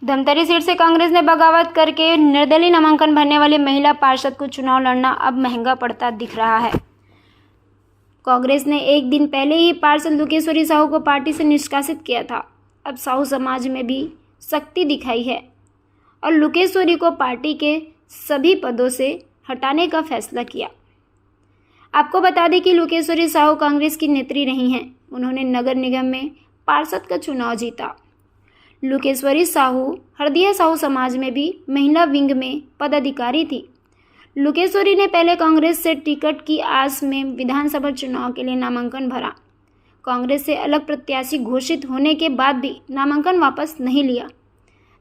Dhamtari seat से कांग्रेस ने बगावत करके निर्दलीय नामांकन भरने वाली महिला पार्षद को चुनाव लड़ना अब महंगा पड़ता दिख रहा है। कांग्रेस ने एक दिन पहले ही पार्षद लुकेश्वरी साहू को पार्टी से निष्कासित किया था। अब साहू समाज में भी सख्ती दिखाई है और लुकेश्वरी को पार्टी के सभी पदों से हटाने का फैसला किया। आपको बता दें कि लुकेश्वरी साहू कांग्रेस की नेत्री रही हैं। उन्होंने नगर निगम में पार्षद का चुनाव जीता। लुकेश्वरी साहू हरदिया साहू समाज में भी महिला विंग में पदाधिकारी थी। लुकेश्वरी ने पहले कांग्रेस से टिकट की आस में विधानसभा चुनाव के लिए नामांकन भरा। कांग्रेस से अलग प्रत्याशी घोषित होने के बाद भी नामांकन वापस नहीं लिया।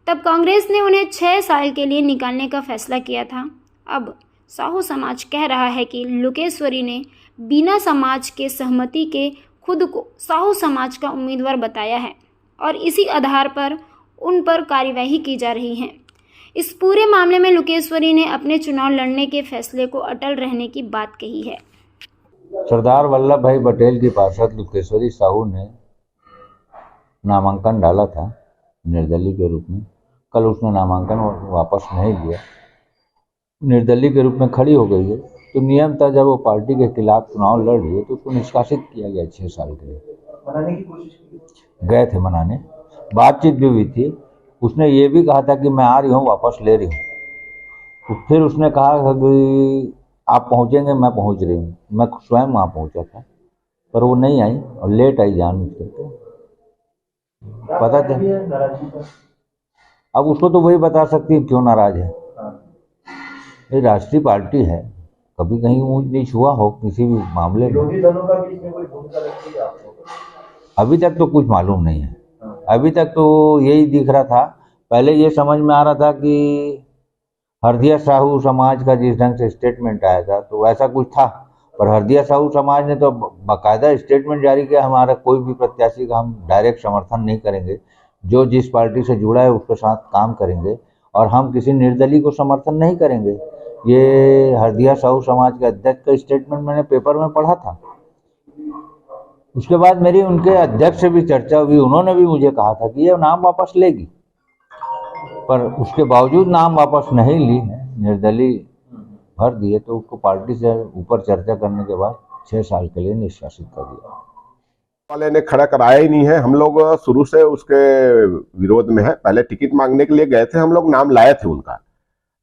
तब कांग्रेस ने उन्हें 6 साल के लिए निकालने का फैसला किया था। अब साहू समाज कह रहा है कि लुकेश्वरी ने बिना समाज के सहमति के खुद को साहू समाज का उम्मीदवार बताया है और इसी आधार पर उन पर कार्यवाही की जा रही है। इस पूरे मामले में लुकेश्वरी ने अपने चुनाव लड़ने के फैसले को अटल रहने की बात कही है। सरदार वल्लभ भाई पटेल की पार्षद लुकेश्वरी साहू ने नामांकन डाला था निर्दलीय के रूप में। कल उसने नामांकन वापस नहीं लिया, निर्दलीय के रूप में खड़ी हो गई है। तो नियम था जब वो पार्टी के खिलाफ चुनाव लड़ रही है तो उसको निष्कासित किया गया 6 साल के लिए। मनाने की कोशिश की गए थे मनाने, बातचीत भी हुई थी। उसने ये भी कहा था कि मैं आ रही हूँ, वापस ले रही हूँ। तो फिर उसने कहा कि आप पहुँचेंगे, मैं पहुँच रही हूँ। मैं स्वयं वहाँ पहुँचा था पर वो नहीं आई और लेट आई जान करके। पता था, अब उसको तो वही बता सकती है क्यों नाराज है। ये राष्ट्रीय पार्टी है, कभी कहीं ऊंच नीच हुआ हो किसी भी मामले में। विरोधी दलों का भी इसमें कोई भूमिका लगती है आपको? अभी तक तो कुछ मालूम नहीं है। अभी तक तो यही दिख रहा था। पहले ये समझ में आ रहा था कि हरदिया साहू समाज का जिस ढंग से स्टेटमेंट आया था तो वैसा कुछ था, पर हरदिया साहू समाज ने तो बाकायदा स्टेटमेंट जारी किया, हमारा कोई भी प्रत्याशी का हम डायरेक्ट समर्थन नहीं करेंगे, जो जिस पार्टी से जुड़ा है उसके साथ काम करेंगे और हम किसी निर्दलीय को समर्थन नहीं करेंगे। ये हरदिया साहू समाज के अध्यक्ष का स्टेटमेंट मैंने पेपर में पढ़ा था। उसके बाद मेरी उनके अध्यक्ष से भी चर्चा हुई। उन्होंने भी मुझे कहा था कि ये नाम वापस लेगी, पर उसके बावजूद नाम वापस नहीं ली है, निर्दलीय भर दिए, तो उसको पार्टी से ऊपर चर्चा करने के बाद 6 साल के लिए निष्कासित कर दिया। वाले ने खड़ा कराया ही नहीं है। हम लोग शुरू से उसके विरोध में है। पहले टिकट मांगने के लिए गए थे, हम लोग नाम लाए थे उनका,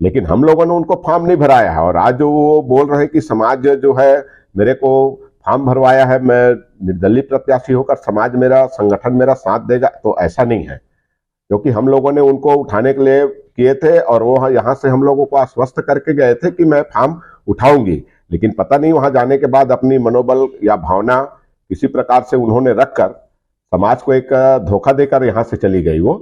लेकिन हम लोगों ने उनको फॉर्म नहीं भराया है। और आज जो वो बोल रहे हैं कि समाज जो है मेरे को फॉर्म भरवाया है, मैं निर्दलीय प्रत्याशी होकर समाज मेरा, संगठन मेरा साथ देगा, तो ऐसा नहीं है। क्योंकि हम लोगों ने उनको उठाने के लिए किए थे और वो यहाँ से हम लोगों को आश्वस्त करके गए थे कि मैं फॉर्म उठाऊंगी, लेकिन पता नहीं वहां जाने के बाद अपनी मनोबल या भावना किसी प्रकार से उन्होंने रखकर समाज को एक धोखा देकर यहाँ से चली गई वो।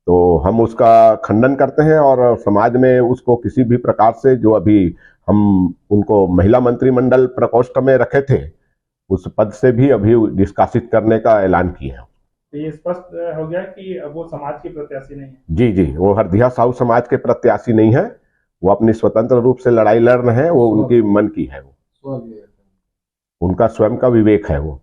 तो हम उसका खंडन करते हैं और समाज में उसको किसी भी प्रकार से, जो अभी हम उनको महिला मंत्रिमंडल प्रकोष्ठ में रखे थे, उस पद से भी अभी निष्कासित करने का ऐलान किए हैं। तो ये स्पष्ट हो गया कि वो समाज के प्रत्याशी नहीं है। जी जी, वो हरदिया साहू समाज के प्रत्याशी नहीं है। वो अपनी स्वतंत्र रूप से लड़ाई लड़ रहे हैं, वो उनकी मन की है, वो उनका स्वयं का विवेक है। वो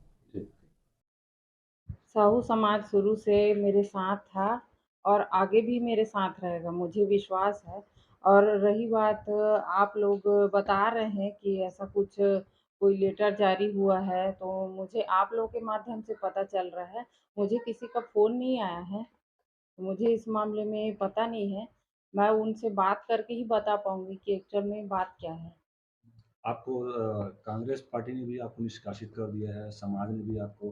साहू समाज शुरू से मेरे साथ था और आगे भी मेरे साथ रहेगा, मुझे विश्वास है। और रही बात, आप लोग बता रहे हैं कि ऐसा कुछ कोई लेटर जारी हुआ है, तो मुझे आप लोगों के माध्यम से पता चल रहा है। मुझे किसी का फ़ोन नहीं आया है, तो मुझे इस मामले में पता नहीं है। मैं उनसे बात करके ही बता पाऊँगी कि एक्चुअल में बात क्या है। आपको कांग्रेस पार्टी ने भी आपको निष्कासित कर दिया है, समाज ने भी आपको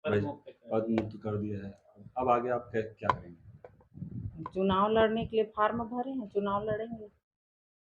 पदमुक्त कर दिया है। अब आगे आप क्या करेंगे? चुनाव लड़ने के लिए फार्म भरे हैं, चुनाव लड़ेंगे।